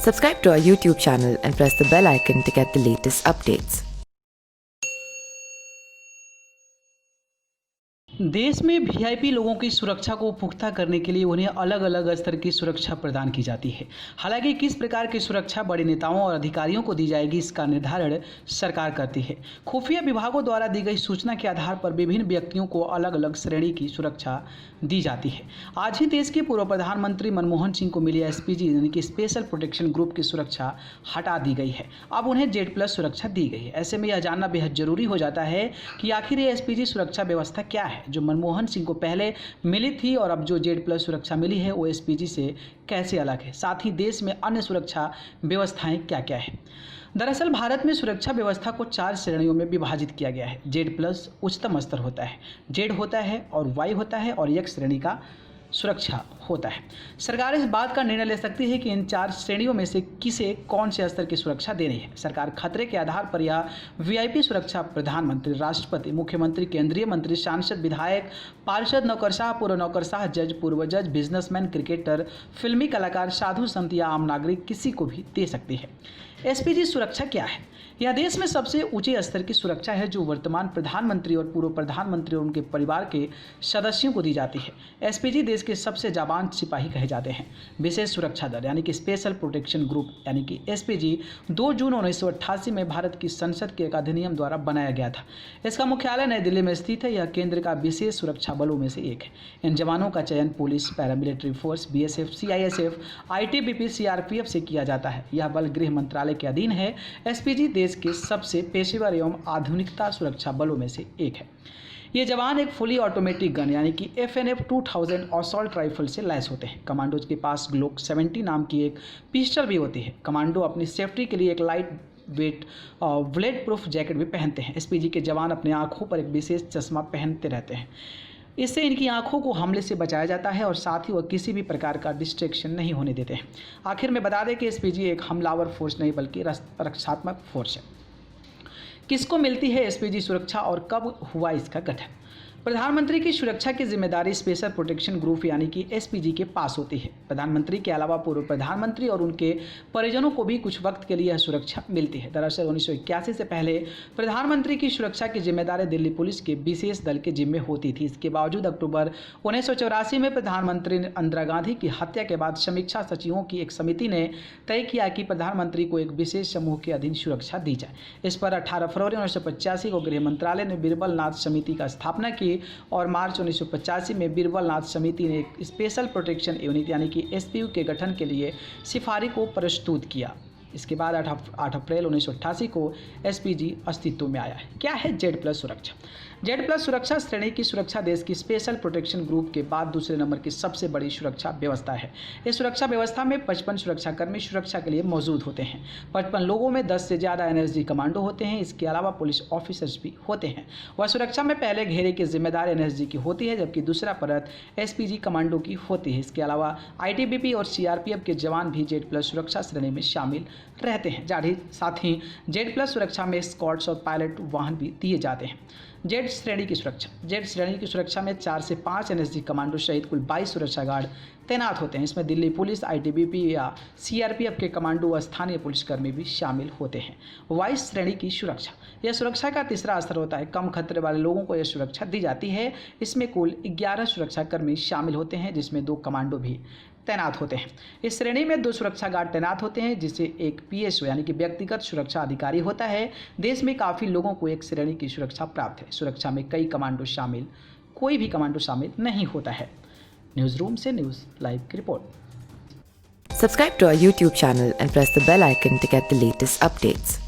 Subscribe to our YouTube channel and press the bell icon to get the latest updates. देश में VIP लोगों की सुरक्षा को पुख्ता करने के लिए उन्हें अलग अलग स्तर की सुरक्षा प्रदान की जाती है। हालांकि किस प्रकार की सुरक्षा बड़े नेताओं और अधिकारियों को दी जाएगी, इसका निर्धारण सरकार करती है। खुफिया विभागों द्वारा दी गई सूचना के आधार पर विभिन्न व्यक्तियों को अलग अलग श्रेणी की सुरक्षा दी जाती है। आज ही देश के पूर्व प्रधानमंत्री मनमोहन सिंह को मिली एसपीजी यानी कि स्पेशल प्रोटेक्शन ग्रुप की सुरक्षा हटा दी गई है। अब उन्हें Z+ सुरक्षा दी गई है। ऐसे में यह जानना बेहद जरूरी हो जाता है कि आखिर ये एसपीजी सुरक्षा व्यवस्था क्या है, जो मनमोहन सिंह को पहले मिली थी और अब जो Z+ सुरक्षा मिली है वो एसपीजी से कैसे अलग है। साथ ही देश में अन्य सुरक्षा व्यवस्थाएं क्या क्या है। दरअसल भारत में सुरक्षा व्यवस्था को 4 श्रेणियों में विभाजित किया गया है। Z+ उच्चतम स्तर होता है, Z होता है और Y होता है और X श्रेणी का सुरक्षा होता है। सरकार इस बात का निर्णय ले सकती है कि इन 4 श्रेणियों में से किसे कौन से स्तर की सुरक्षा देनी है। सरकार खतरे के आधार पर यह वीआईपी सुरक्षा प्रधानमंत्री, राष्ट्रपति, मुख्यमंत्री, केंद्रीय मंत्री, सांसद, विधायक, पार्षद, नौकरशाह, पूर्व नौकरशाह, जज, पूर्व जज, बिजनेसमैन, क्रिकेटर, फिल्मी कलाकार, साधु संत या आम नागरिक किसी को भी दे सकती है। एसपीजी सुरक्षा क्या है? यह देश में सबसे ऊंचे स्तर की सुरक्षा है जो वर्तमान प्रधानमंत्री और पूर्व प्रधानमंत्री और उनके परिवार के सदस्यों को दी जाती है। एसपीजी देश के सबसे जाबाज सिपाही कहे जाते हैं। विशेष सुरक्षा दल यानी कि स्पेशल प्रोटेक्शन ग्रुप यानी कि एसपीजी 2 जून 1988 में भारत की संसद के एक अधिनियम द्वारा बनाया गया था। इसका मुख्यालय नई दिल्ली में स्थित है। यह केंद्र का विशेष सुरक्षा बलों में से एक है। इन जवानों का चयन police, paramilitary force, BSF, CISF, ITBP, CRPF से किया जाता है। यह बल गृह मंत्रालय के अधीन है। एसपीजी देश के सबसे पेशेवर एवं आधुनिकता सुरक्षा बलों में से एक है। ये जवान एक फुली ऑटोमेटिक गन यानी कि FNF 2000 असॉल्ट राइफल से लैस होते हैं। कमांडोज के पास ग्लोक 70 नाम की एक पिस्टल भी होती है। कमांडो अपनी सेफ्टी के लिए एक light weight blade proof jacket भी पहनते हैं। एसपीजी के जवान अपने आंखों पर एक विशेष चश्मा पहनते रहते हैं। इससे इनकी आंखों को हमले से बचाया जाता है और साथ ही वह किसी भी प्रकार का डिस्ट्रैक्शन नहीं होने देते हैं। आखिर में बता दें कि एसपीजी एक हमलावर फोर्स नहीं बल्कि रक्षात्मक फोर्स है। किसको मिलती है एसपीजी सुरक्षा और कब हुआ इसका गठन? प्रधानमंत्री की सुरक्षा की जिम्मेदारी स्पेशल प्रोटेक्शन ग्रुप यानी कि एसपीजी के पास होती है। प्रधानमंत्री के अलावा पूर्व प्रधानमंत्री और उनके परिजनों को भी कुछ वक्त के लिए यह सुरक्षा मिलती है। दरअसल 1981 से पहले प्रधानमंत्री की सुरक्षा की जिम्मेदारी दिल्ली पुलिस के विशेष दल के जिम्मे होती थी। इसके बावजूद अक्टूबर 1984 में प्रधानमंत्री इंदिरा गांधी की हत्या के बाद समीक्षा सचिवों की एक समिति ने तय किया कि प्रधानमंत्री को एक विशेष समूह के अधीन सुरक्षा दी जाए। इस पर 18 फरवरी 1985 को गृह मंत्रालय ने बिरबल नाथ समिति का स्थापना की और मार्च 1985 में बिरबल नाथ समिति ने एक स्पेशल प्रोटेक्शन यूनिट यानी कि SPU के गठन के लिए सिफारिश को प्रस्तुत किया। इसके बाद 8 अप्रैल 1988 को एसपीजी अस्तित्व में आया है। क्या है Z+ सुरक्षा? Z+ सुरक्षा श्रेणी की सुरक्षा देश की स्पेशल प्रोटेक्शन ग्रुप के बाद दूसरे नंबर की सबसे बड़ी सुरक्षा व्यवस्था है। इस सुरक्षा व्यवस्था में 55 सुरक्षाकर्मी सुरक्षा के लिए मौजूद होते हैं। 55 लोगों में 10 से ज़्यादा NSG कमांडो होते हैं। इसके अलावा पुलिस ऑफिसर्स भी होते हैं। वह सुरक्षा में पहले घेरे की जिम्मेदारी NSG की होती है जबकि दूसरा परत SPG कमांडो की होती है। इसके अलावा ITBP और CRPF के जवान भी Z+ सुरक्षा श्रेणी में शामिल रहते हैं। साथ ही Z+ सुरक्षा में स्क्वाड्स और पायलट वाहन भी दिए जाते हैं। Z श्रेणी की सुरक्षा। Z श्रेणी की सुरक्षा में 4 से 5 NSG कमांडो सहित कुल 22 सुरक्षा गार्ड तैनात होते हैं। इसमें दिल्ली पुलिस, ITBP या CRPF के कमांडो व स्थानीय पुलिसकर्मी भी शामिल होते हैं। Y श्रेणी की सुरक्षा। यह सुरक्षा का तीसरा स्तर होता है। कम खतरे वाले लोगों को यह सुरक्षा दी जाती है। इसमें कुल 11 सुरक्षाकर्मी शामिल होते हैं जिसमें 2 कमांडो भी तैनात होते हैं। इस श्रेणी में 2 सुरक्षा गार्ड तैनात होते हैं जिसे एक PSO यानी कि व्यक्तिगत सुरक्षा अधिकारी होता है। देश में काफ़ी लोगों को एक श्रेणी की सुरक्षा प्राप्त है। सुरक्षा में कोई भी कमांडो शामिल नहीं होता है। न्यूज़ रूम से न्यूज़ लाइव की report. Subscribe to our YouTube channel and press the bell icon to get the latest updates.